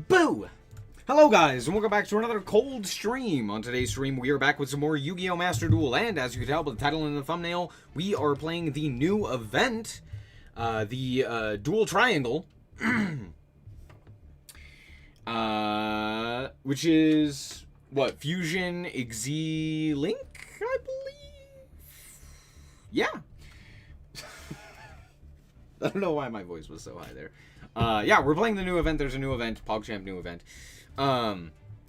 Boo! Hello guys, and welcome back to another cold stream. On today's stream, we are back with some more Yu-Gi-Oh! Master Duel, and as you can tell by the title and the thumbnail, we are playing the new event, the Duel Triangle, which is, what, Fusion Link, I believe? Yeah. I don't know why my voice was so high there. Yeah, we're playing the new event. There's a new event, PogChamp new event.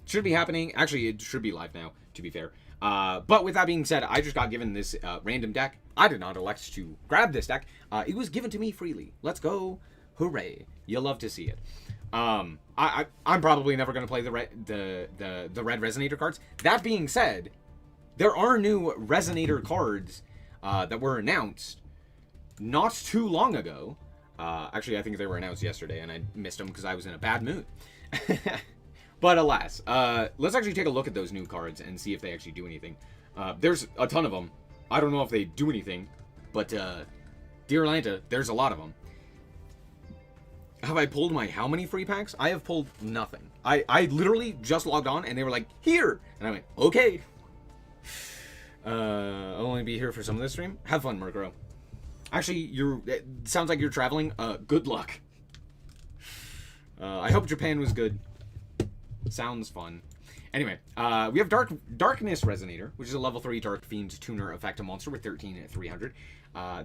Should be happening. Actually, it should be live now, to be fair. But with that being said, I just got given this random deck. I did not elect to grab this deck. It was given to me freely. Let's go. Hooray. You'll love to see it. I'm probably never going to play the red Resonator cards. That being said, there are new Resonator cards that were announced not too long ago. Actually, I think they were announced yesterday, and I missed them because I was in a bad mood. But alas, let's actually take a look at those new cards and see if they actually do anything. There's a ton of them. I don't know if they do anything, but dear Atlanta, there's a lot of them. Have I pulled my how many free packs? I have pulled nothing. I literally just logged on, and they were like, here! And I went, okay. I'll only be here for some of this stream. Have fun, Murkrow. Actually, it sounds like you're traveling. Good luck. I hope Japan was good. Sounds fun. Anyway, we have Darkness Resonator, which is a level 3 Dark Fiend tuner effect, a monster with 13 at 300.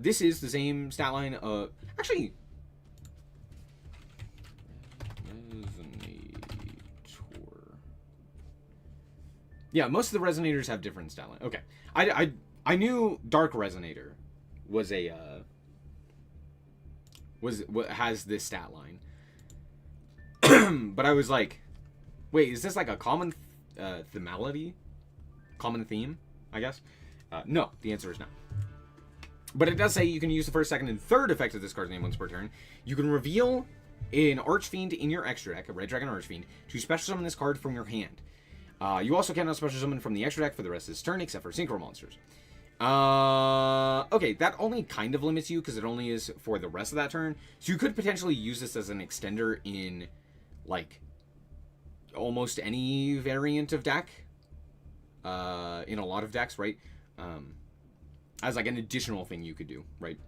This is the same stat line of... Actually... Resonator... Yeah, most of the Resonators have different stat line. Okay. I knew Dark Resonator was a has this stat line. But I was like, wait, is this like a common common theme, I guess? No, the answer is no. But it does say you can use the first, second, and third effect of this card's name once per turn. You can reveal an Archfiend in your extra deck, a Red Dragon Archfiend, to special summon this card from your hand. You also cannot special summon from the extra deck for the rest of this turn, except for Synchro Monsters. Okay, that only kind of limits you, because it only is for the rest of that turn. So you could potentially use this as an extender in, like, almost any variant of deck. In a lot of decks, right? As, like, an additional thing you could do, right?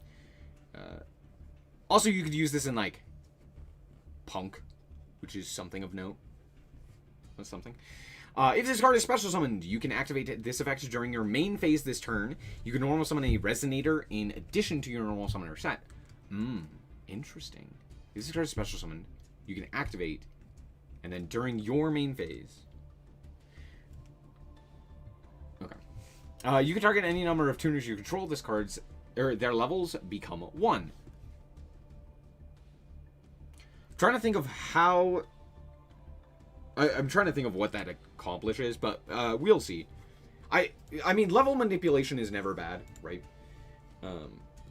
Also, you could use this in, like, Punk, which is something of note. That's something. If this card is special summoned, you can activate this effect during your main phase this turn. You can normal summon a Resonator in addition to your normal summoner set. Interesting. If this card is special summoned, you can activate, and then during your main phase... Okay. You can target any number of tuners you control. This card's... their levels become 1. I'm trying to think of how... I'm trying to think of what that accomplishes, but we'll see. I mean, level manipulation is never bad, right?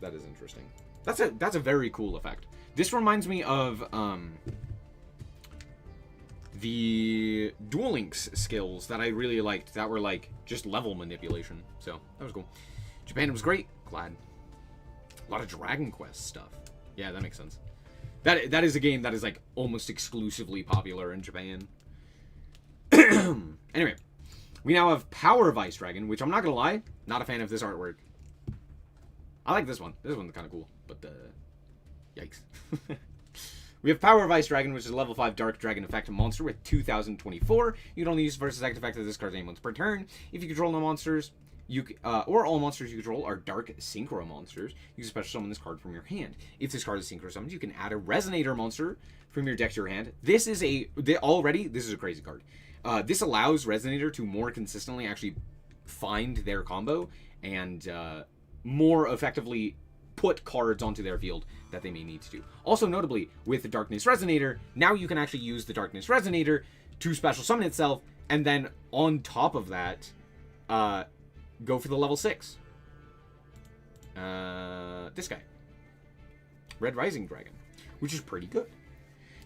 That is interesting. That's a very cool effect. This reminds me of the Duel Links skills that I really liked that were like just level manipulation. So that was cool. Japan was great. Glad. A lot of Dragon Quest stuff. Yeah, that makes sense. That is a game that is like almost exclusively popular in Japan. Anyway, we now have Power Vice Dragon, which I'm not gonna lie, not a fan of this artwork. I like this one. This one's kind of cool, but yikes. We have Power Vice Dragon, which is a level 5 Dark Dragon effect monster with 2024. You can only use the first effect of this card's name once per turn. If you control no monsters, or all monsters you control are Dark Synchro Monsters, you can special summon this card from your hand. If this card is Synchro summoned, you can add a Resonator monster from your deck to your hand. This is already a crazy card. This allows Resonator to more consistently actually find their combo and more effectively put cards onto their field that they may need to do. Also notably, with the Darkness Resonator, now you can actually use the Darkness Resonator to special summon itself, and then on top of that, go for the level 6. This guy. Red Rising Dragon, which is pretty good.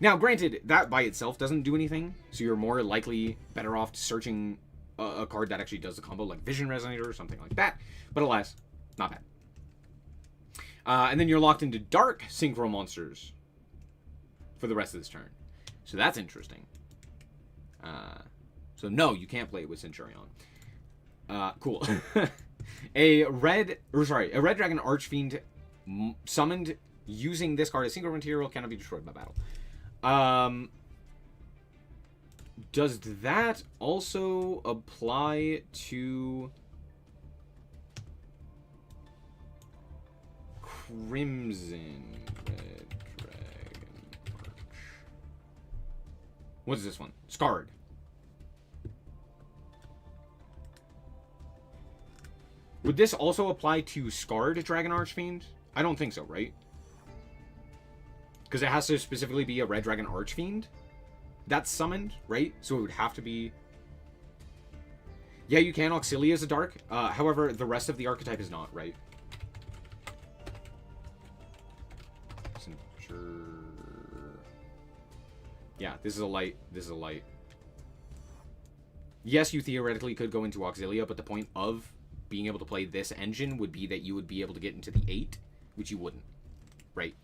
Now, granted, that by itself doesn't do anything, so you're more likely better off searching a card that actually does the combo, like Vision Resonator or something like that. But alas, not bad. And then you're locked into Dark Synchro Monsters for the rest of this turn. So that's interesting. So no, you can't play it with Centurion. Cool. A red dragon archfiend summoned using this card as synchro material cannot be destroyed by battle. Does that also apply to Crimson Red Dragon Arch? What is this one? Scarred. Would this also apply to Scarred Dragon Archfiend? I don't think so, right? Because it has to specifically be a Red Dragon Archfiend that's summoned, right? So it would have to be... Yeah, you can Auxilia as a Dark. However, the rest of the archetype is not, right? Yeah, this is a light. This is a light. Yes, you theoretically could go into Auxilia, but the point of being able to play this engine would be that you would be able to get into the 8, which you wouldn't, right?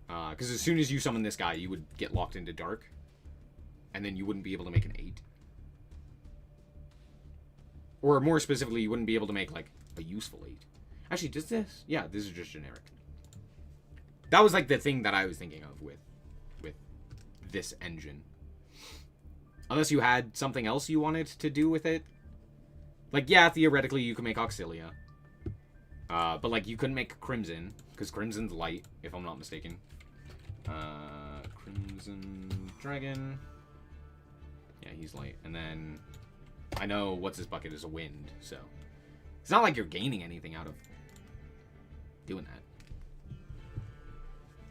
Because as soon as you summon this guy, you would get locked into Dark, and then you wouldn't be able to make an 8. Or more specifically, you wouldn't be able to make, like, a useful 8. Actually, does this? Yeah, this is just generic. That was, like, the thing that I was thinking of with this engine. Unless you had something else you wanted to do with it. Like, yeah, theoretically, you could make Auxilia. But, like, you couldn't make Crimson, because Crimson's light, if I'm not mistaken. Crimson Dragon. Yeah, he's light. And then, I know what's his bucket is a wind, so. It's not like you're gaining anything out of doing that.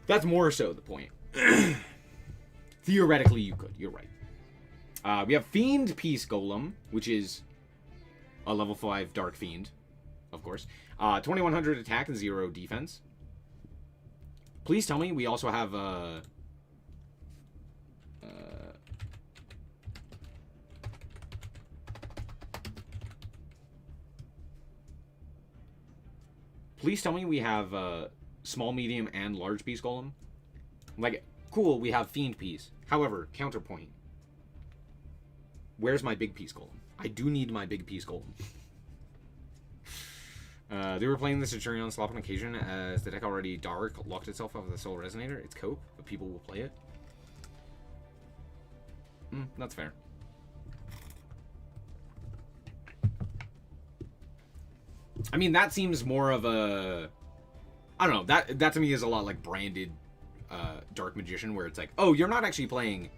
That's more so the point. Theoretically, you could. You're right. We have Fiend Peace Golem, which is a level 5 Dark Fiend, of course. 2100 attack and 0 defense. Please tell me we also have please tell me we have small, medium, and large Peace Golem. Like, cool, we have Fiend Peace. However, counterpoint. Where's my big Peace Golem? I do need my big Peace Golem. They were playing the Centurion slop on occasion as the deck already dark locked itself off of the Soul Resonator. It's cope, but people will play it. That's fair. I mean, that seems more of a... I don't know. That to me is a lot like branded Dark Magician, where it's like, oh, you're not actually playing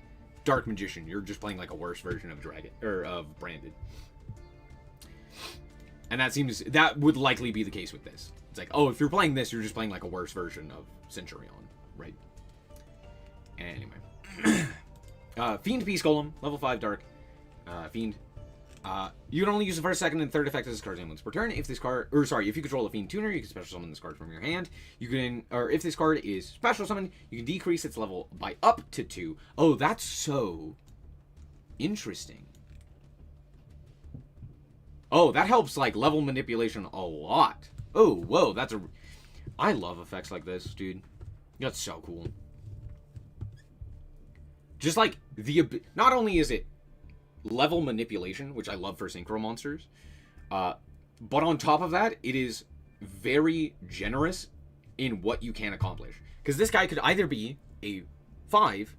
Dark Magician. You're just playing like a worse version of Dragon or of Branded. And that would likely be the case with this. It's like, oh, if you're playing this, you're just playing like a worse version of Centurion, right? Anyway. Fiend Peace Golem, level 5 Dark. Fiend. You can only use the first, second, and third effect as this card's name once per turn. If this card, if you control a Fiend Tuner, you can special summon this card from your hand. You can, or if this card is special summoned, you can decrease its level by up to 2. Oh, that's so interesting. Oh, that helps, like, level manipulation a lot. Oh, whoa, I love effects like this, dude. That's so cool. Just, like, not only is it level manipulation, which I love for synchro monsters, but on top of that, it is very generous in what you can accomplish. Because this guy could either be a 5,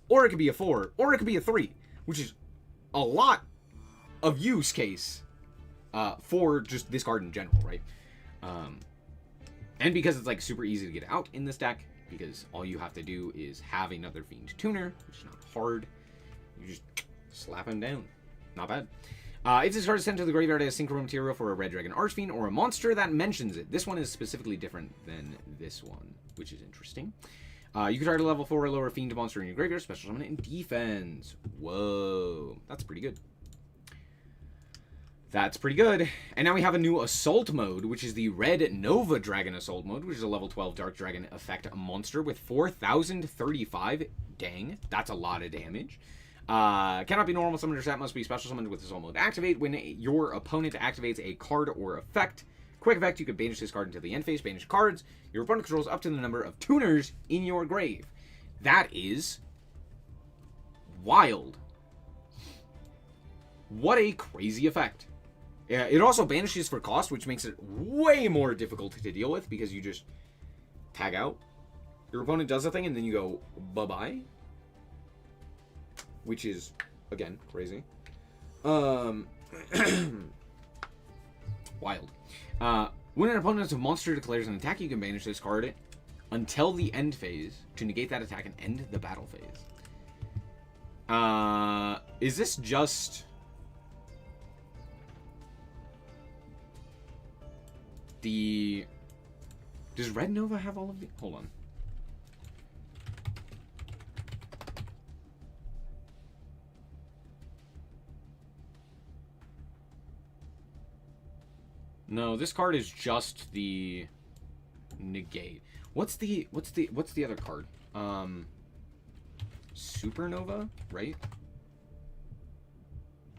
or it could be a 4, or it could be a 3, which is a lot of use case for just this card in general, right? And because it's like super easy to get out in this deck, because all you have to do is have another Fiend Tuner, which is not hard. You just slap him down. Not bad. If this card is sent to the graveyard as synchro material for a Red Dragon Archfiend or a monster that mentions it. This one is specifically different than this one, which is interesting. You can target a level 4 or lower Fiend monster in your graveyard, special summon it in defense. Whoa, that's pretty good. That's pretty good. And now we have a new Assault mode, which is the Red Nova Dragon Assault mode, which is a level 12 Dark Dragon effect monster with 4,035. Dang, that's a lot of damage. Cannot be normal summoned or stat, must be special summoned with Assault mode activate. When your opponent activates a card or effect, quick effect, you can banish this card until the end phase. Banish cards your opponent controls up to the number of tuners in your grave. That is Wild. What a crazy effect. Yeah, it also banishes for cost, which makes it way more difficult to deal with because you just tag out. Your opponent does a thing and then you go bye-bye. Which is, again, crazy. Wild. When an opponent's monster declares an attack, you can banish this card until the end phase to negate that attack and end the battle phase. Is this just... the... Does Red Nova have all of the... Hold on. No, this card is just the negate. What's the other card? Supernova, right?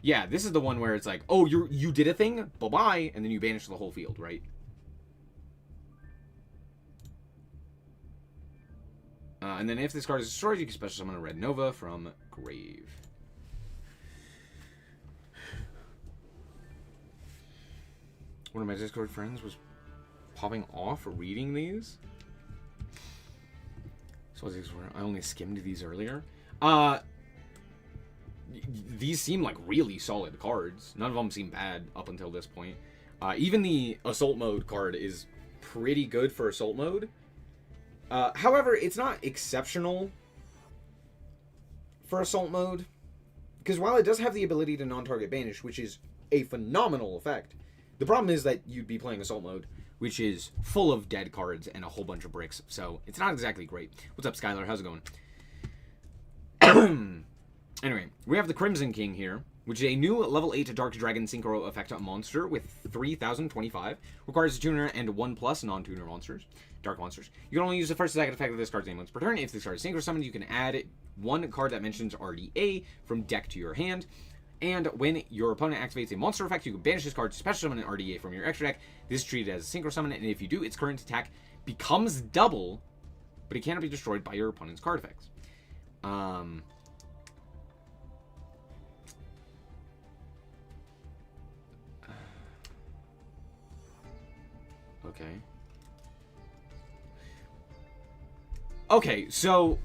Yeah, this is the one where it's like, oh, you did a thing, bye-bye, and then you banish the whole field, right? And then if this card is destroyed, you can special summon a Red Nova from Grave. One of my Discord friends was popping off reading these. So I only skimmed these earlier. These seem like really solid cards. None of them seem bad up until this point. Even the Assault Mode card is pretty good for Assault Mode. However, it's not exceptional for Assault Mode. Because while it does have the ability to non-target banish, which is a phenomenal effect, the problem is that you'd be playing Assault Mode, which is full of dead cards and a whole bunch of bricks. So it's not exactly great. What's up, Skylar? How's it going? Anyway, we have the Crimson King here, which is a new level 8 Dark Dragon Synchro effect monster with 3,025. Requires a tuner and 1+ non-tuner monsters. Dark monsters. You can only use the first second effect of this card's name once per turn. If this card is synchro summoned, you can add one card that mentions RDA from deck to your hand. And when your opponent activates a monster effect, you can banish this card to special summon an RDA from your extra deck. This is treated as a synchro summon, and if you do, its current attack becomes double, but it cannot be destroyed by your opponent's card effects. Okay. Okay, so...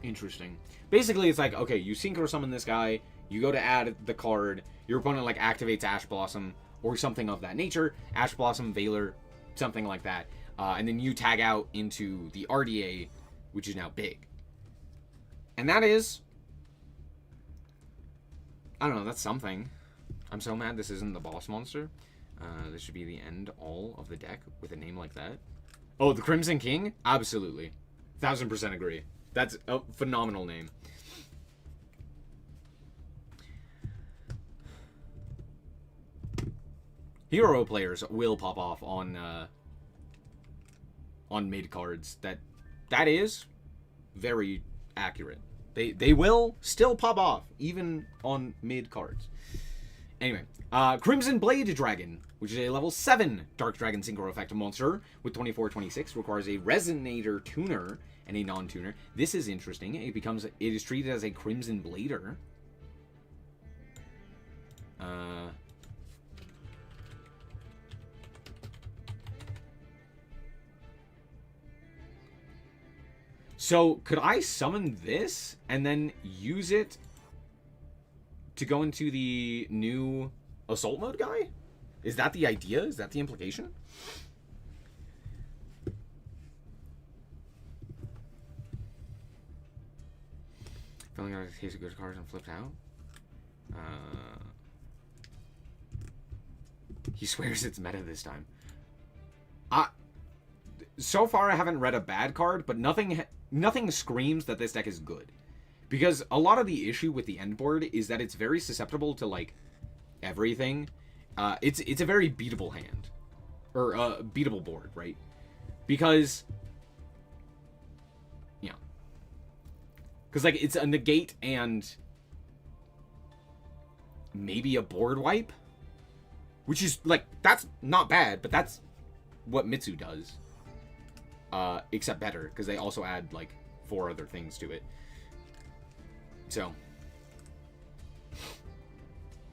Interesting. Basically, it's like, okay, you synchro summon this guy, you go to add the card, your opponent, like, activates Ash Blossom, or something of that nature, Ash Blossom, Valor, something like that, and then you tag out into the RDA, which is now big. And that is... I don't know, that's something. I'm so mad this isn't the boss monster. This should be the end all of the deck with a name like that. Oh, the Crimson King? Absolutely. 1000% agree. That's a phenomenal name. Hero players will pop off on mid cards. That is very accurate. They will still pop off even on mid cards. Anyway, Crimson Blade Dragon, which is a level 7 Dark Dragon Synchro effect monster with 24-26, requires a Resonator tuner and a non-tuner. This is interesting. It is treated as a Crimson Blader. So, could I summon this and then use it to go into the new Assault Mode guy? Is that the idea? Is that the implication? Feeling out a case of good cards and flipped out. He swears it's meta this time. So far I haven't read a bad card, but nothing screams that this deck is good. Because a lot of the issue with the end board is that it's very susceptible to, like, everything. It's a very beatable hand. Or, beatable board, right? Because... yeah. Because, like, it's a negate and... maybe a board wipe? Which is, like, that's not bad, but that's what Mitsu does. Except better, because they also add, like, 4 other things to it. So,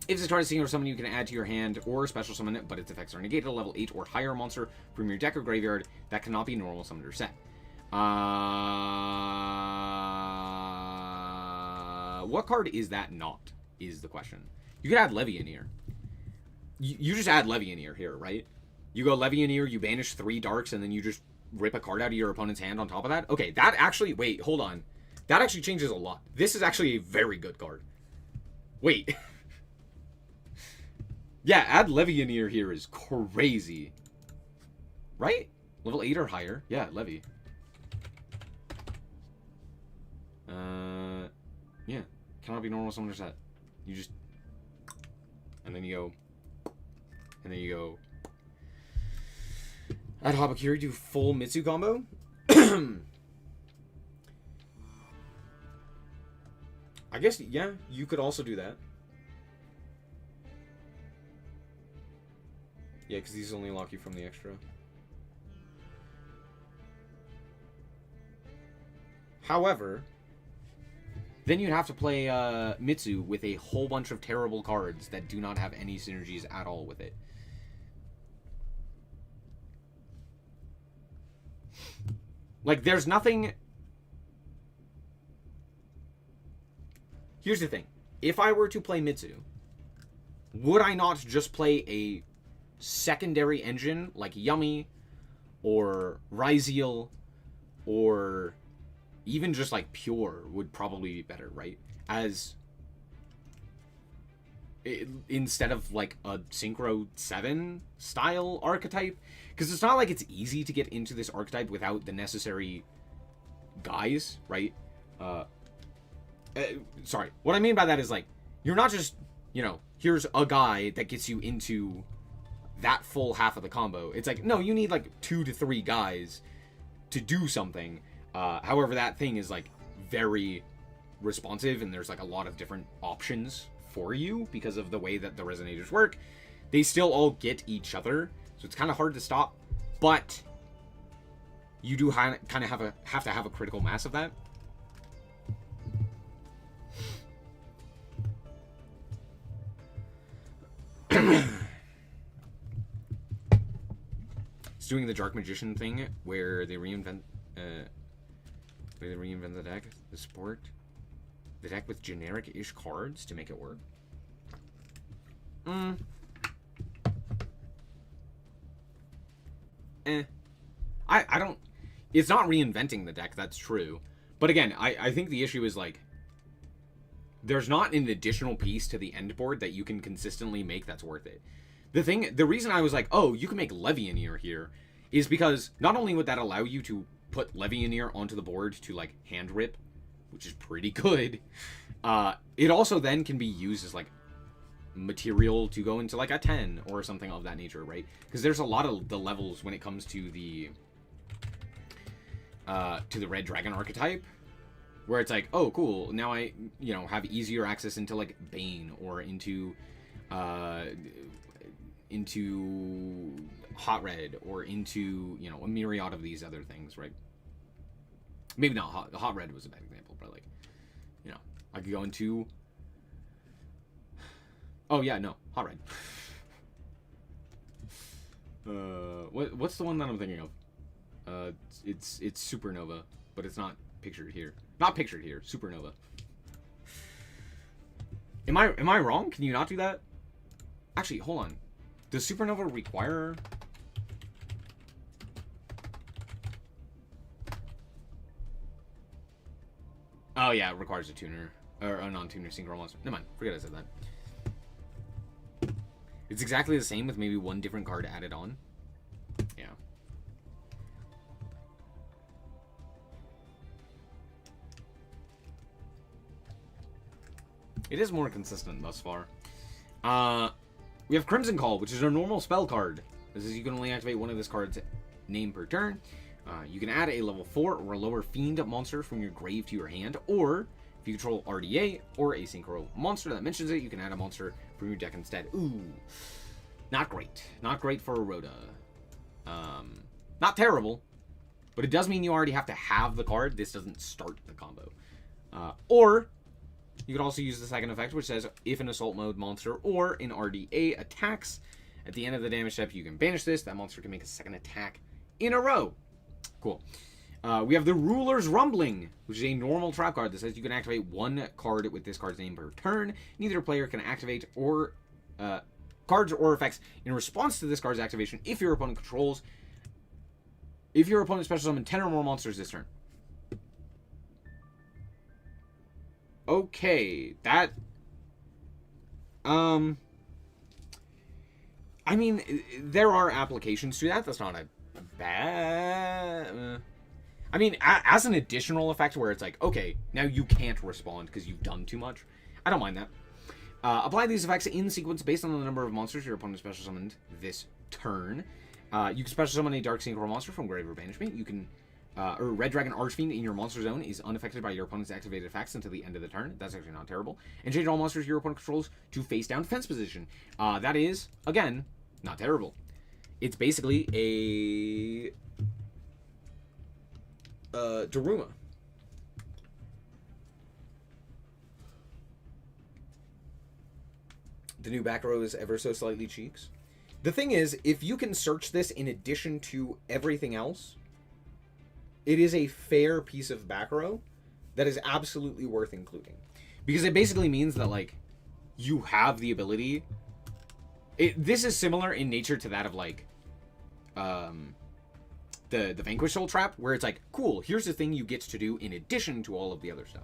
if this card is synchro summon, you can add to your hand or special summon it, but its effects are negated. A level 8 or higher monster from your deck or graveyard that cannot be normal summoned or set. What card is that not? Is the question. You could add Levianeer. You just add Levianeer here, right? You go Levianeer, you banish 3 darks, and then you just rip a card out of your opponent's hand on top of that? Okay, that actually... Wait, hold on. That actually changes a lot. This is actually a very good card. Wait. Yeah, add Levianeer here is crazy. Right? Level 8 or higher. Yeah, Levy. Yeah. Cannot be normal summoner set. You just... And then you go... And then you go... Add Habakiri, do full Mitsu combo. I guess, yeah, you could also do that. Yeah, because these only lock you from the extra. However, then you'd have to play Mitsu with a whole bunch of terrible cards that do not have any synergies at all with it. Like, there's nothing... Here's the thing. If I were to play Mitsu, would I not just play a secondary engine like Yummy or Ryzeal or even just like Pure would probably be better, right? Instead of like a Synchro 7 style archetype. Because it's not like it's easy to get into this archetype without the necessary guys, right? Sorry. What I mean by that is, like, you're not just, you know, here's a guy that gets you into that full half of the combo. It's like, no, you need, like, 2 to 3 guys to do something. However, that thing is, like, very responsive, and there's, like, a lot of different options for you because of the way that the resonators work. They still all get each other, so it's kind of hard to stop, but you do kind of have to have a critical mass of that. It's doing the Dark Magician thing where they reinvent the deck, the support, the deck with generic-ish cards to make it work. I don't... It's not reinventing the deck, that's true. But again, I think the issue is, like, there's not an additional piece to the end board that you can consistently make that's worth it. The reason I was like, oh, you can make Levianeer here, is because not only would that allow you to put Levianeer onto the board to, like, hand rip, which is pretty good, it also then can be used as, like, material to go into, like, a 10 or something of that nature, right? Because there's a lot of the levels when it comes to the Red Dragon archetype, where it's like, oh, cool, now I, you know, have easier access into, like, Bane, or into Hot Red, or into, you know, a myriad of these other things, right? Maybe not Hot Red was a bad example, but, like, you know, I could go into... Oh, yeah, no, Hot Red. What's the one that I'm thinking of? It's Supernova, but it's not pictured here. Not pictured here, Supernova. Am I wrong? Can you not do that? Actually, hold on. Does Supernova require... Oh, yeah, it requires a tuner. Or a non-tuner synchro monster. Never mind. Forget I said that. It's exactly the same with maybe one different card added on. Yeah. It is more consistent thus far. We have Crimson Call, which is a normal spell card. This is, you can only activate one of this card's name per turn. You can add a level 4 or a lower Fiend monster from your grave to your hand, or if you control RDA or a synchro monster that mentions it, you can add a monster from your deck instead. Ooh, not great. Not great for a Rhoda. Not terrible, but it does mean you already have to have the card. This doesn't start the combo. Or You could also use the second effect, which says if an assault mode monster or an RDA attacks, at the end of the damage step, you can banish this. That monster can make a second attack in a row. Cool. We have the Ruler's Rumbling, which is a normal trap card that says you can activate one card with this card's name per turn. Neither player can activate or cards or effects in response to this card's activation if your opponent controls. If your opponent special summons 10 or more monsters this turn. Okay, that... I mean, there are applications to that. That's not a bad... I mean, as an additional effect where it's like, okay, now you can't respond because you've done too much. I don't mind that. Apply these effects in sequence based on the number of monsters your opponent special summoned this turn. You can special summon a Dark Synchro monster from Grave or Banishment. You can... or Red Dragon Archfiend in your monster zone is unaffected by your opponent's activated effects until the end of the turn. That's actually not terrible. And change all monsters your opponent controls to face down defense position. That is, again, not terrible. It's basically a... Daruma. The new back row is ever so slightly cheeks. The thing is, if you can search this in addition to everything else, it is a fair piece of back row that is absolutely worth including. Because it basically means that, like, you have the ability... This is similar in nature to that of, like, the Vanquish Soul Trap, where it's like, cool, here's the thing you get to do in addition to all of the other stuff.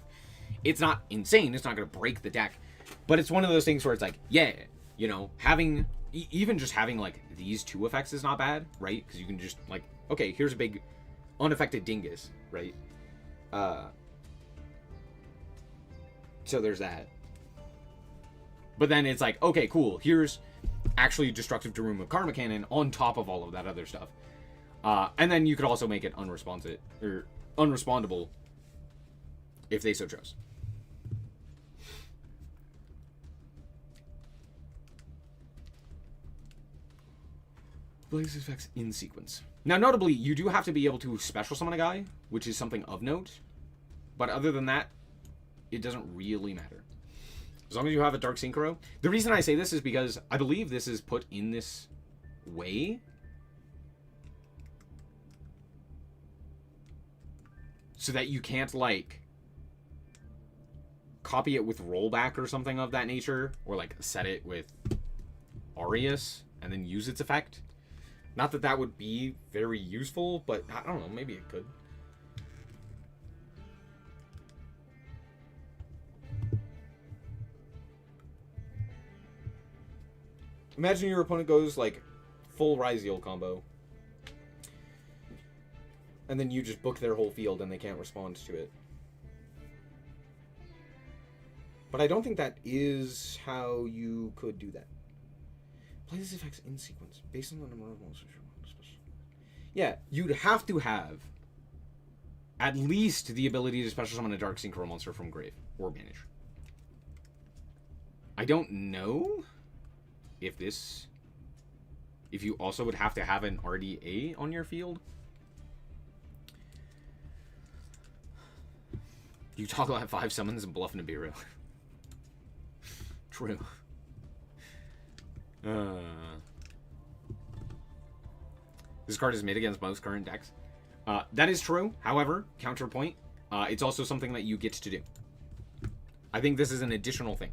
It's not insane, it's not going to break the deck, but it's one of those things where it's like, yeah, you know, having... Even just having, like, these two effects is not bad, right? Because you can just, like, okay, here's a big... unaffected dingus, right? So there's that. But then it's like, okay, cool. Here's actually Destructive Daruma Karma Cannon on top of all of that other stuff. And then you could also make it unresponsive or unrespondable if they so chose. Blaze effects in sequence. Now, notably, you do have to be able to special summon a guy, which is something of note. But other than that, it doesn't really matter. As long as you have a Dark Synchro. The reason I say this is because I believe this is put in this way. So that you can't, like, copy it with rollback or something of that nature. Or, like, set it with Aureus and then use its effect. Not that that would be very useful, but I don't know, maybe it could. Imagine your opponent goes, like, full Ryziel combo. And then you just book their whole field and they can't respond to it. But I don't think that is how you could do that. Play these effects in sequence, based on the number of monsters you want to special. Yeah, you'd have to have at least the ability to special summon a Dark Synchro monster from Grave or Banish. I don't know if you also would have to have an RDA on your field. You toggle at 5 summons and bluff Nibiru. True. This card is mid against most current decks. That is true. However, counterpoint, it's also something that you get to do. I think this is an additional thing.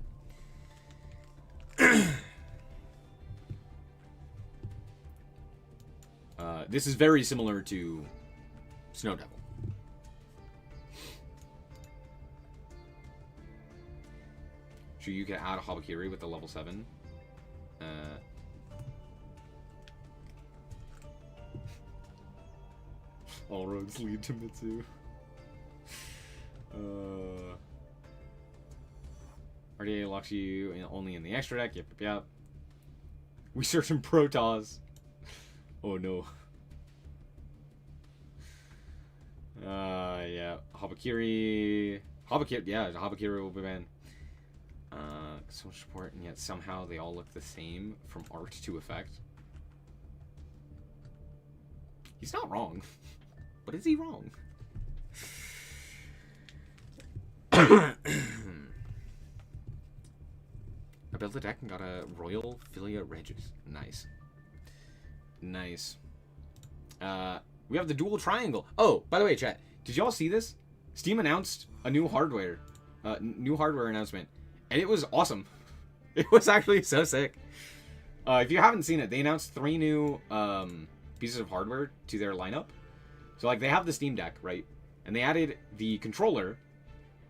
This is very similar to Snow Devil. Sure, you can add a Habakiri with the level 7. All roads lead to Mitsu. RDA locks you only in the extra deck. Yep. We search in Protoss. Oh no. Yeah. Habakiri. Yeah, Habakiri will be banned. So much support, and yet somehow they all look the same from art to effect. He's not wrong. But is he wrong? I built a deck and got a Royal Filia Regis. Nice. Nice. We have the Dual Triangle. Oh, by the way, chat, did y'all see this? Steam announced a new hardware announcement, and it was awesome. It was actually so sick. If you haven't seen it, they announced 3 new pieces of hardware to their lineup. So, like, they have the Steam Deck, right? And they added the controller.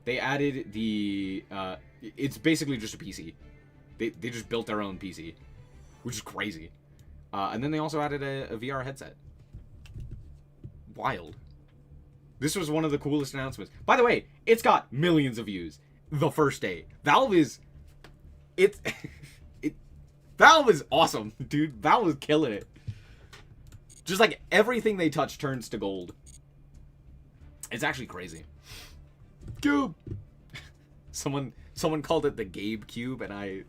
They added the... it's basically just a PC. They just built their own PC, which is crazy. And then they also added a VR headset. Wild. This was one of the coolest announcements. By the way, it's got millions of views the first day. Valve is... Valve is awesome, dude. Valve is killing it. Just like everything they touch turns to gold. It's actually crazy. Cube. Someone called it the Gabe Cube, and I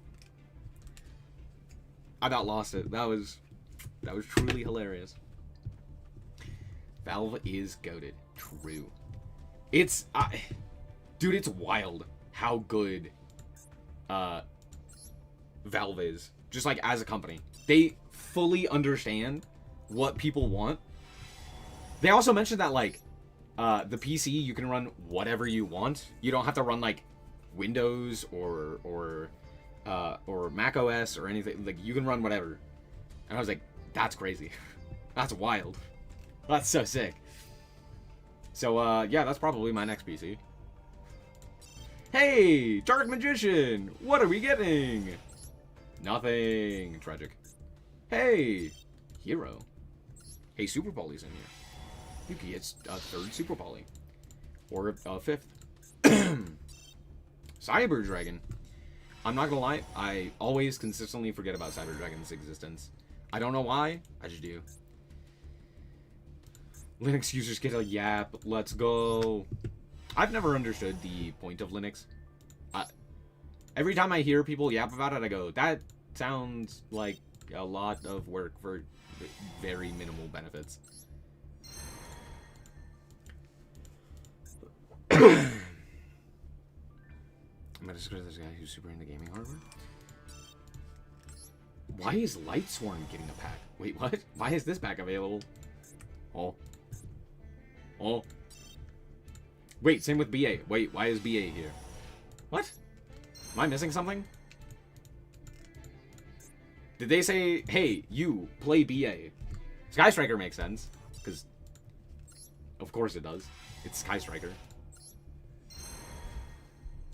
about lost it. That was truly hilarious. Valve is goated. True. It's dude, it's wild how good Valve is. Just like as a company. They fully understand what people want. They also mentioned that like the PC you can run whatever you want. You don't have to run like Windows or Mac OS or anything. Like you can run whatever. And I was like, that's crazy. That's wild. That's so sick. So yeah, that's probably my next PC. Hey, Dark Magician! What are we getting? Nothing. Tragic. Hey, Hero. Hey, Super Poly's in here. Yuki, it's a 3rd Super Poly. Or a 5th. Cyber Dragon. I'm not gonna lie, I always consistently forget about Cyber Dragon's existence. I don't know why, I just do. Linux users get a yap. Let's go. I've never understood the point of Linux. Every time I hear people yap about it, I go, that sounds like a lot of work for very minimal benefits. I'm gonna describe this guy who's super into gaming hardware. Why is Lightsworn getting a pack? Wait, what? Why is this pack available? Oh. Oh. Wait, same with BA. Wait, why is BA here? What? Am I missing something? Did they say, hey, you, play BA? Sky Striker makes sense, because of course it does. It's Sky Striker.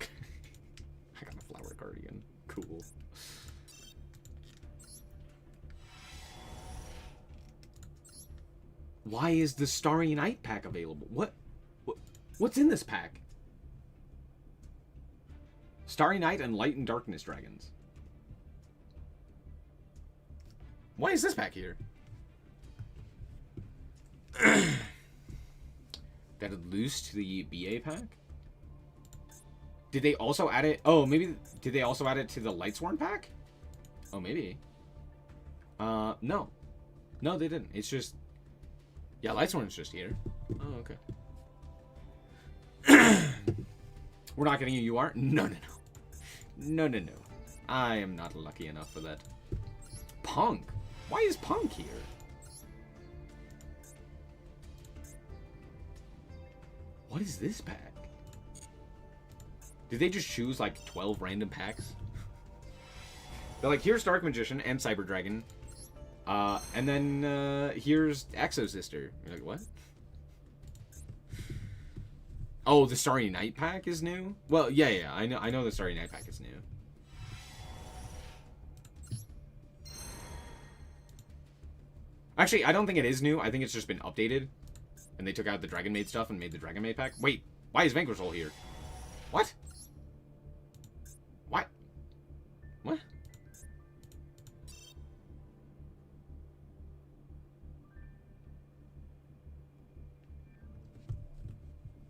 I got a flower cardigan. Cool. Why is the Starry Night pack available? What's in this pack? Starry Night and Light and Darkness dragons. Why is this pack here? Got it loose to the BA pack? Did they also add it? Oh, maybe. Did they also add it to the Lightsworn pack? Oh, maybe. No. No, they didn't. It's just... Yeah, Lightsworn's just here. Oh, okay. We're not getting a UR? No, no, no. No, no, no. I am not lucky enough for that. Punk? Why is Punk here? What is this pack? Did they just choose like 12 random packs? They're like, here's Dark Magician and Cyber Dragon. And then here's Exo Sister. You're like, what? Oh, the Starry Night pack is new? Well, yeah, I know the Starry Night pack is new. Actually, I don't think it is new. I think it's just been updated. And they took out the Dragon Maid stuff and made the Dragon Maid pack. Wait, why is Vanquish Hole here? What? What? What?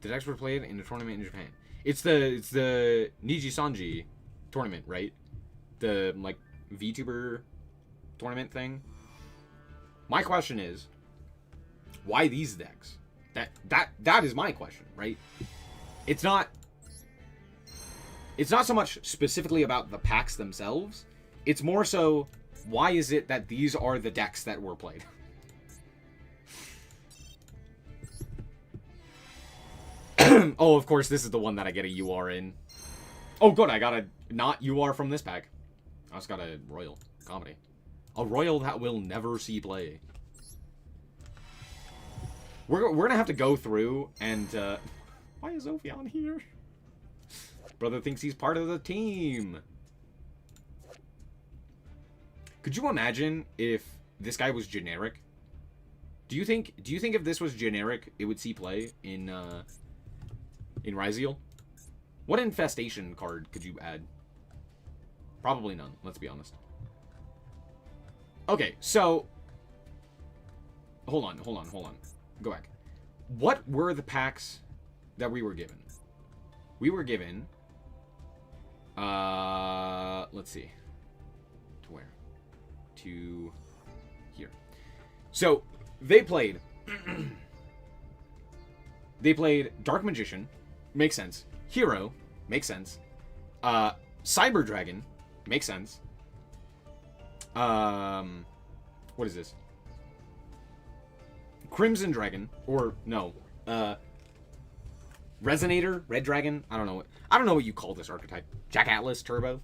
Did Expert play it in a tournament in Japan? It's the Niji Sanji tournament, right? The like VTuber tournament thing. My question is, why these decks? That is my question, right? It's not it's not so much specifically about the packs themselves. It's more so, why is it that these are the decks that were played? Oh, of course, this is the one that I get a UR in. Oh, good, I got a not UR from this pack. I just got a Royal Comedy. A Royal that will never see play. We're gonna have to go through and, why is Ophion here? Brother thinks he's part of the team. Could you imagine if this guy was generic? Do you think if this was generic, it would see play in Ryzeal? What infestation card could you add? Probably none, let's be honest. Okay, so hold on. Go back. What were the packs that we were given? We were given let's see. To where? To here. So, they played Dark Magician, makes sense. Hero, makes sense. Cyber Dragon, makes sense. What is this? Crimson Dragon, or no, Resonator, Red Dragon. I don't know what you call this archetype. Jack Atlas Turbo,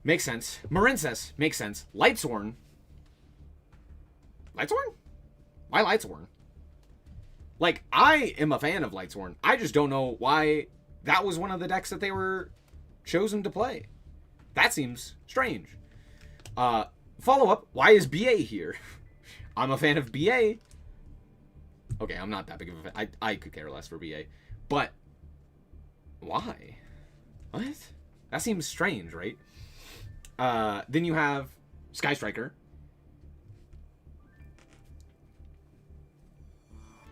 makes sense. Marincess, makes sense. Lightsworn. Why Lightsworn? Like, I am a fan of Lightsworn. I just don't know why that was one of the decks that they were chosen to play. That seems strange. Follow up, why is BA here? I'm a fan of BA. Okay, I'm not that big of a fan. I could care less for BA. But, why? What? That seems strange, right? Then you have Sky Striker.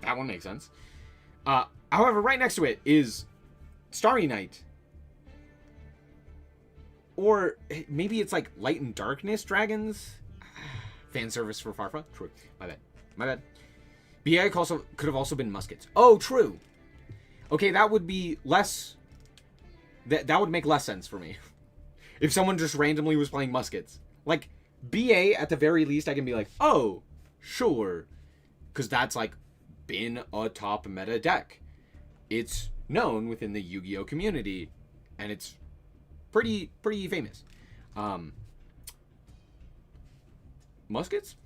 That one makes sense. However, right next to it is Starry Night. Or maybe it's like Light and Darkness Dragons? Fan service for Farfa? True. My bad. BA could have also been Muskets. Oh, true. Okay, that would be less... That would make less sense for me. If someone just randomly was playing Muskets. Like, BA, at the very least, I can be like, oh, sure. Because that's, like, been a top meta deck. It's known within the Yu-Gi-Oh community. And it's pretty famous. Muskets?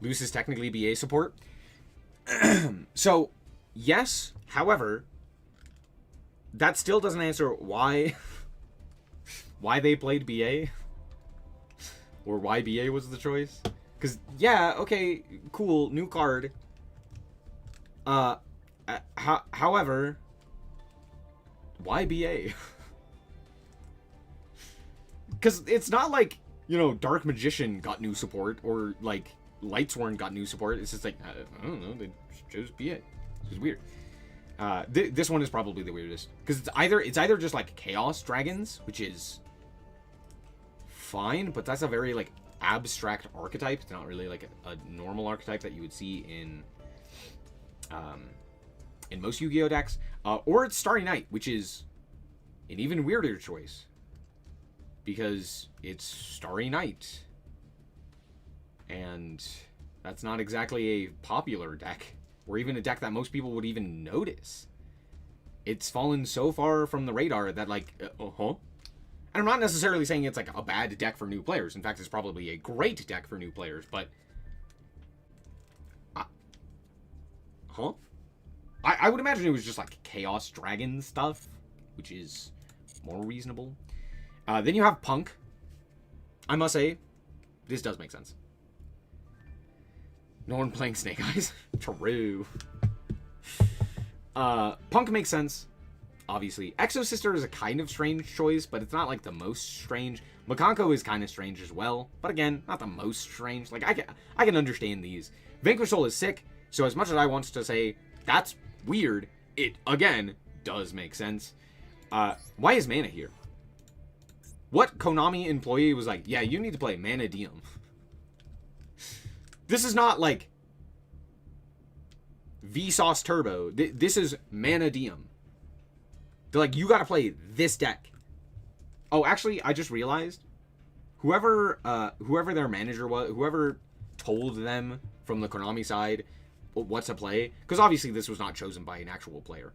Loose is technically BA support. So, yes. However, that still doesn't answer why they played BA. Or why BA was the choice. Because, yeah, okay, cool, new card. However, why BA? Because it's not like, you know, Dark Magician got new support, or, like, Lightsworn got new support. It's just like, I don't know, they chose BA. It's weird. This one is probably the weirdest. Because it's either just, like, Chaos Dragons, which is fine, but that's a very, like, abstract archetype. It's not really, like, a normal archetype that you would see in most Yu-Gi-Oh decks. Or it's Starry Night, which is an even weirder choice. Because it's Starry Night. And that's not exactly a popular deck. Or even a deck that most people would even notice. It's fallen so far from the radar that, like, And I'm not necessarily saying it's, like, a bad deck for new players. In fact, it's probably a great deck for new players, but... I would imagine it was just, like, Chaos Dragon stuff, which is more reasonable. Then you have Punk. I must say, this does make sense. No one playing Snake Eyes? True. Punk makes sense, obviously. Exo Sister is a kind of strange choice, but it's not, like, the most strange. Makanko is kind of strange as well, but again, not the most strange. Like, I can understand these. Vanquish Soul is sick, so as much as I want to say that's weird, it, again, does make sense. Why is Mana here? What Konami employee was like, yeah, you need to play Mana Diem? This is not, like... Vsauce Turbo. This is Mana Diem. They're like, you gotta play this deck. Oh, actually, I just realized, whoever their manager was, whoever told them from the Konami side what to play, because obviously this was not chosen by an actual player.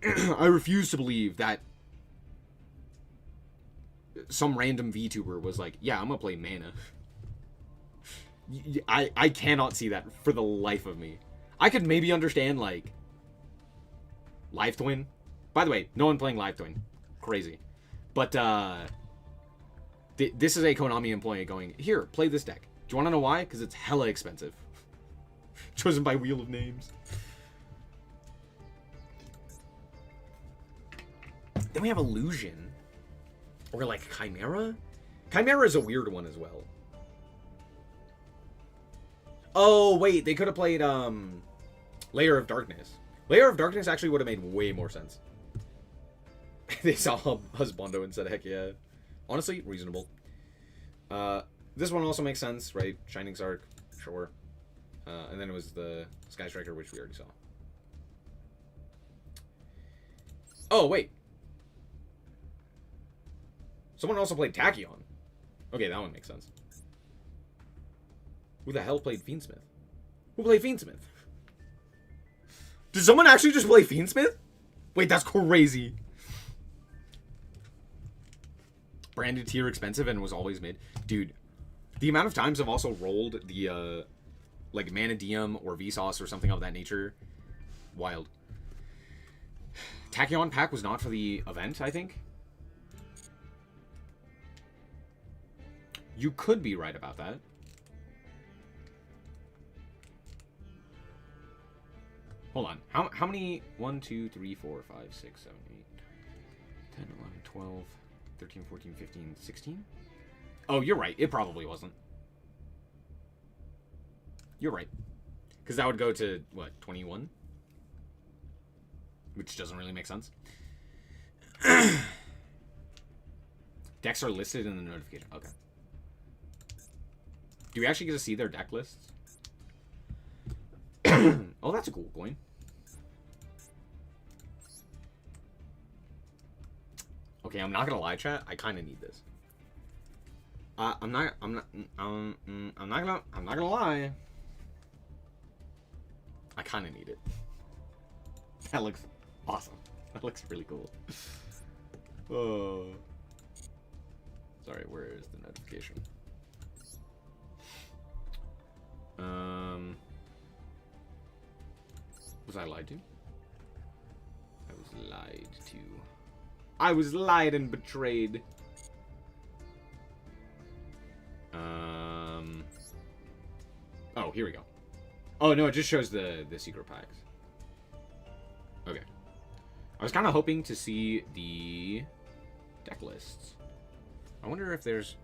I refuse to believe that some random VTuber was like, yeah, I'm gonna play Mana. I cannot see that for the life of me. I could maybe understand, like, Live Twin. By the way, no one playing Live Twin. Crazy. But, this is a Konami employee going, here, play this deck. Do you want to know why? Because it's hella expensive. Chosen by Wheel of Names. Then we have Illusion. Or, like, Chimera? Chimera is a weird one as well. Oh, wait, they could have played, Layer of Darkness. Layer of Darkness actually would have made way more sense. They saw Husbando and said, heck yeah. Honestly, reasonable. This one also makes sense, right? Shining Sark, sure. And then it was the Sky Striker, which we already saw. Oh, wait. Someone also played Tachyon. Okay, that one makes sense. Who the hell played Fiendsmith? Who played Fiendsmith? Did someone actually just play Fiendsmith? Wait, that's crazy. Branded tier expensive and was always mid. Dude, the amount of times I've also rolled the, like, Mana Diem or Vsauce or something of that nature. Wild. Tachyon pack was not for the event, I think. You could be right about that. Hold on. How many? 1, 2, 3, 4, 5, 6, 7, 8, 10, 11, 12, 13, 14, 15, 16? Oh, you're right. It probably wasn't. You're right. Because that would go to, what, 21? Which doesn't really make sense. Decks are listed in the notification. Okay. Do we actually get to see their deck lists? Oh, that's a cool coin. Okay, I'm not gonna lie, chat. I kind of need this. I'm not gonna lie. I kind of need it. That looks awesome. That looks really cool. Oh. Sorry, where is the notification? Was I lied to? I was lied to. I was lied and betrayed. Oh, here we go. Oh, no, it just shows the secret packs. Okay. I was kind of hoping to see the deck lists. I wonder if there's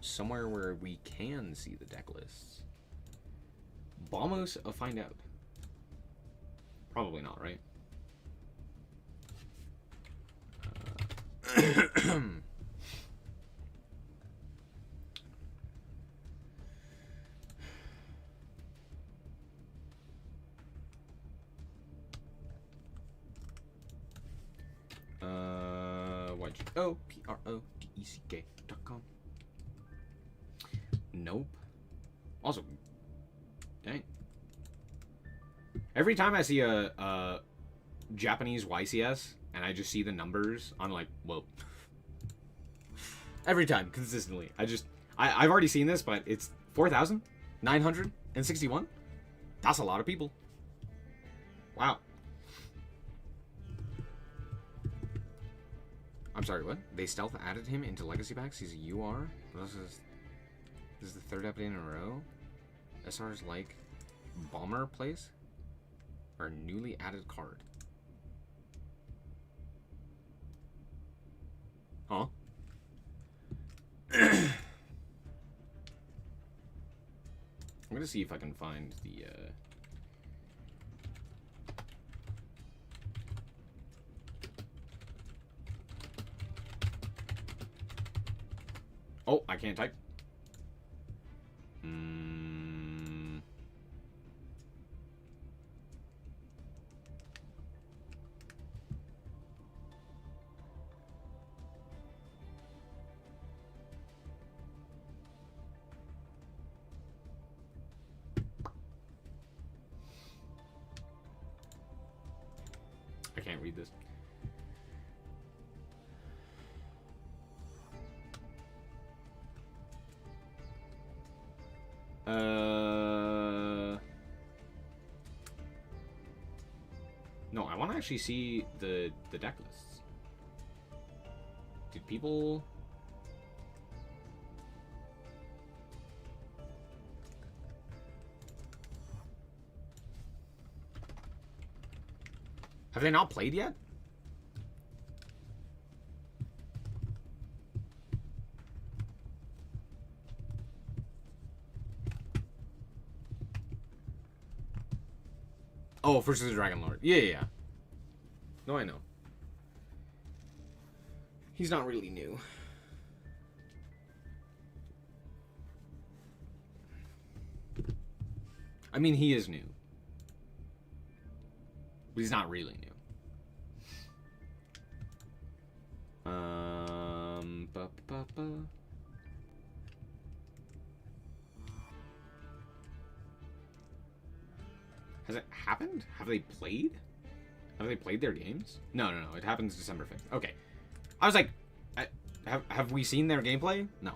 somewhere where we can see the deck lists. Almost find out. Probably not, right? YGOPRODECK.com. Nope. Also, dang. Every time I see a Japanese YCS and I just see the numbers, I'm like, whoa. Every time, consistently. I've already seen this, but it's 4,961? That's a lot of people. Wow. I'm sorry, what? They stealth added him into legacy packs? He's a UR? This is the third update in a row? SR's like Bomber plays? Or newly added card? Huh? I'm gonna see if I can find the, Oh, I can't type. read this. No, I want to actually see the deck lists. Did people... Have they not played yet? Oh, versus the Dragon Lord. Yeah, yeah, yeah. No, I know. He's not really new. I mean, he is new. But he's not really new. Ba, ba, ba. Has it happened? Have they played? Have they played their games? No, no, no. It happens December 5th. Okay. I was like, have we seen their gameplay? No.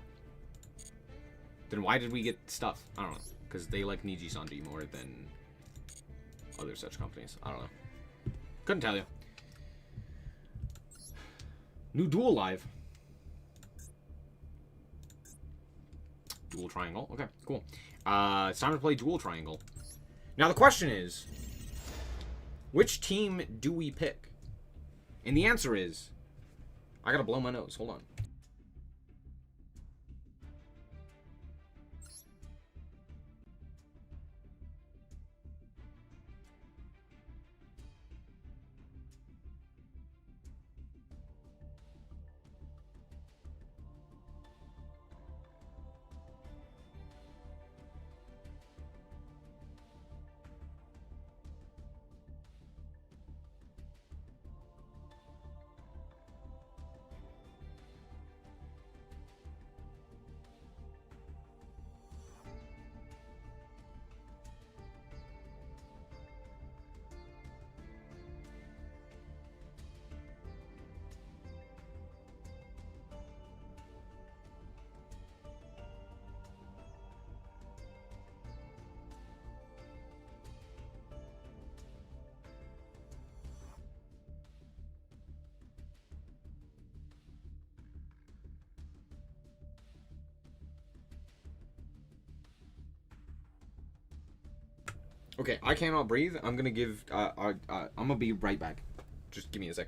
Then why did we get stuff? I don't know. Because they like Niji Sanji more than other such companies. I don't know. Couldn't tell you. New Duel live. Dual Triangle. Okay, cool. It's time to play Dual Triangle. Now the question is, which team do we pick? And the answer is, I gotta blow my nose. Hold on. Okay, I cannot breathe. I'm gonna give. I'm gonna be right back. Just give me a sec.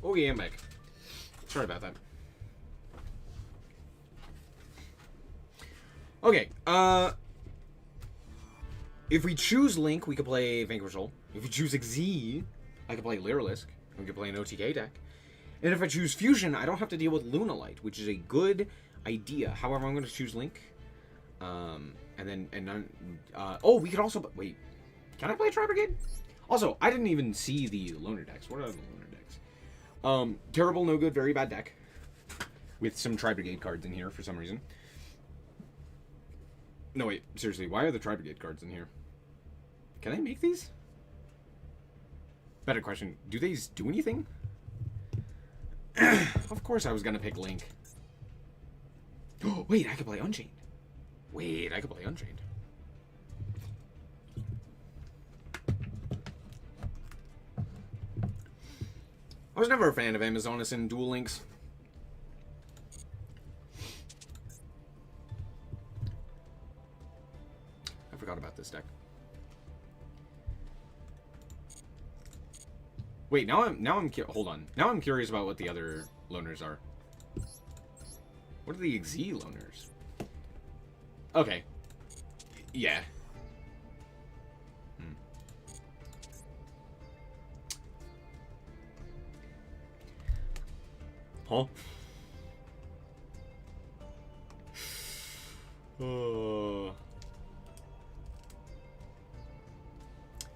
Oh yeah, I'm back. Sorry about that. Okay, if we choose Link, we could play Vanquishal. If we choose Xyz, I could play Lyrilisk. We could play an OTK deck. And if I choose Fusion, I don't have to deal with Lunalight, which is a good idea. However, I'm going to choose Link. Oh, we could also... Wait, can I play Tri-Brigade? Also, I didn't even see the Loner decks. What are the Loner decks? Terrible, no good, very bad deck. With some Tri-Brigade cards in here for some reason. No, wait, seriously, why are the Tri-Brigade cards in here? Can I make these? Better question, do these do anything? Of course I was gonna pick Link. Oh, wait, I could play Unchained. Wait, I could play Unchained. I was never a fan of Amazonas and Duel Links. I forgot about this deck. Wait, now I'm hold on. Now I'm curious about what the other loners are. What are the Xyz loners? Okay. Yeah. Huh?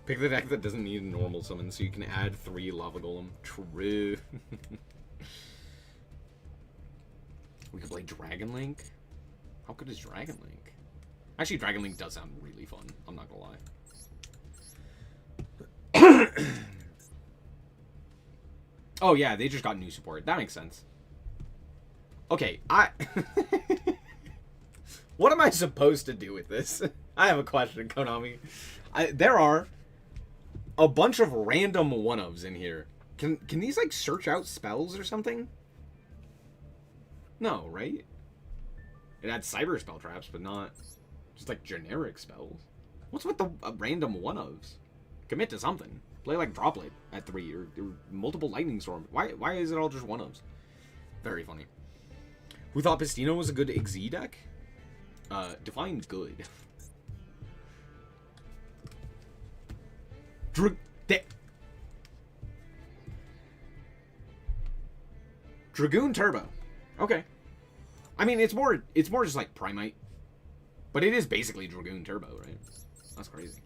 Pick the deck that doesn't need a normal summon so you can add 3 Lava Golem. True. We could play Dragon Link. How good is Dragon Link? Actually, Dragon Link does sound really fun. I'm not gonna lie. Oh yeah, they just got new support. That makes sense. Okay, what am I supposed to do with this? I have a question, Konami. There are a bunch of random one-ofs in here. Can these, like, search out spells or something? No, right? It had cyber spell traps, but not just, like, generic spells. What's with the random one-ofs? Commit to something. Play, like, Droplet at 3 or multiple Lightning Storm. Why is it all just one-ofs? Very funny. Who thought Pistino was a good Xyz deck? Define good. Dragoon Turbo. Okay. I mean, it's more just like Primite. But it is basically Dragoon Turbo, right? That's crazy.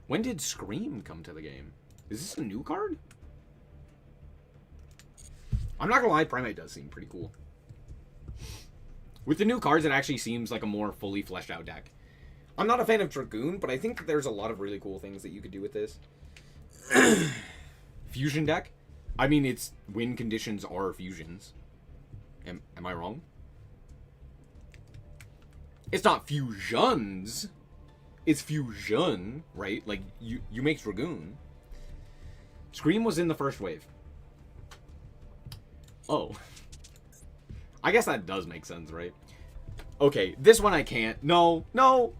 When did Scream come to the game? Is this a new card? I'm not gonna lie, Primite does seem pretty cool. With the new cards, it actually seems like a more fully fleshed out deck. I'm not a fan of Dragoon, but I think that there's a lot of really cool things that you could do with this. Fusion deck? I mean, its win conditions are fusions. Am I wrong? It's not fusions. It's fusion, right? Like, you make Dragoon. Scream was in the first wave. Oh. I guess that does make sense, right? Okay, this one I can't. No. Hold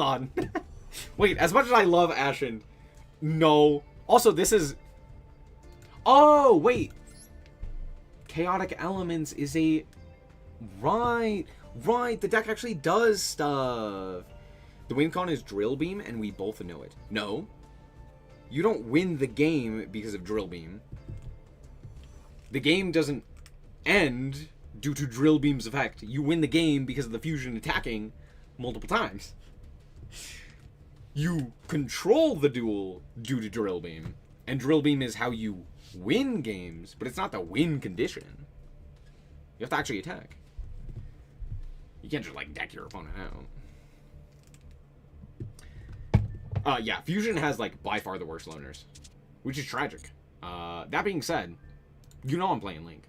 on. Wait, as much as I love Ashen, no. Also, this is... Oh, wait. Chaotic Elements is a... Right. The deck actually does stuff. The win con is Drill Beam, and we both know it. No. You don't win the game because of Drill Beam. The game doesn't end due to Drill Beam's effect. You win the game because of the fusion attacking multiple times. You control the duel due to Drill Beam. And Drill Beam is how you win games, but it's not the win condition. You have to actually attack. You can't just, like, deck your opponent out. Yeah, Fusion has, like, by far the worst loners. Which is tragic. That being said, you know I'm playing Link.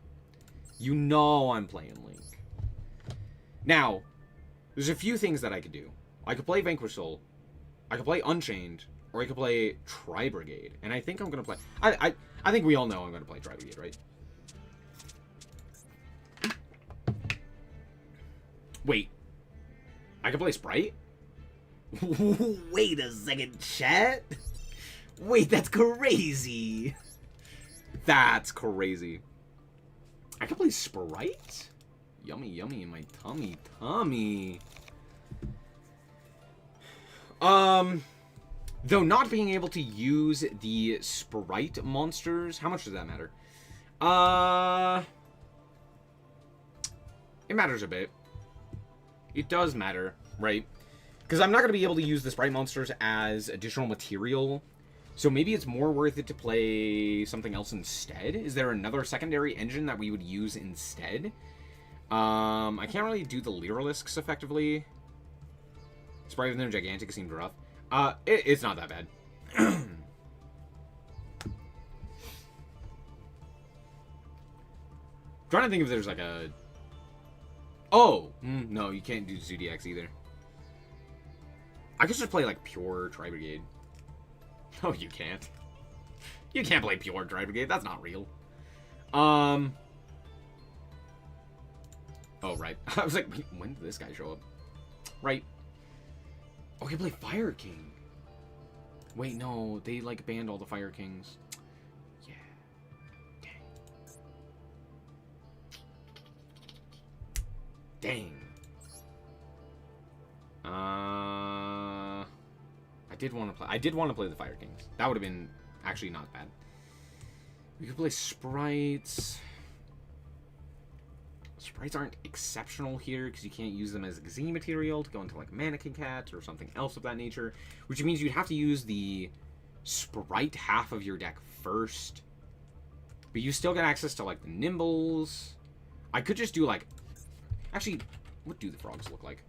You know I'm playing Link. Now, there's a few things that I could do. I could play Vanquish Soul. I could play Unchained. Or I could play Tri-Brigade. And I think I'm going to play... I think we all know I'm going to play Tri-Brigade, right? Wait. I can play Sprite? Wait a second, chat? Wait, that's crazy. That's crazy. I can play Sprite? Yummy, yummy in my tummy, tummy. Though not being able to use the Sprite monsters, how much does that matter? It matters a bit. It does matter, right? Because I'm not going to be able to use the Sprite monsters as additional material. So maybe it's more worth it to play something else instead. Is there another secondary engine that we would use instead? I can't really do the Lyralisks effectively. Sprite of them gigantic seemed rough. It's not that bad. Trying to think if there's like a... Oh! No, you can't do Zodiacs either. I could just play like pure Tri-Brigade. No, you can't. You can't play pure Tri-Brigade. That's not real. Oh, right. I was like, when did this guy show up? Right. Oh, I can play Fire King. Wait, no. They, like, banned all the Fire Kings. Yeah. Dang. Dang. I did want to play the Fire Kings. That would have been actually not bad. We could play Sprites. Sprites aren't exceptional here because you can't use them as Z material to go into like Mannequin Cat or something else of that nature, which means you'd have to use the Sprite half of your deck first. But you still get access to like the Nimbles. I could just do like... Actually, what do the frogs look like?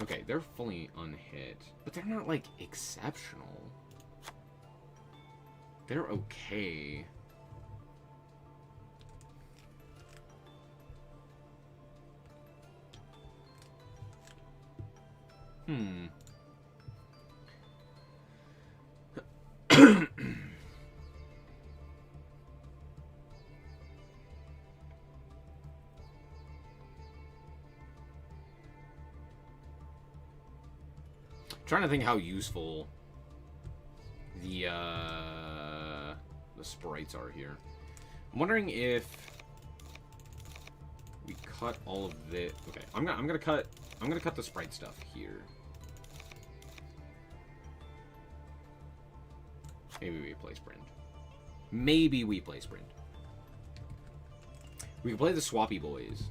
Okay, they're fully unhit, but they're not like exceptional. They're okay. Trying to think how useful the sprites are here. I'm wondering if we cut all of this. Okay, I'm gonna cut the sprite stuff here. Maybe we play sprint. Maybe we play sprint. We can play the Swappy Boys.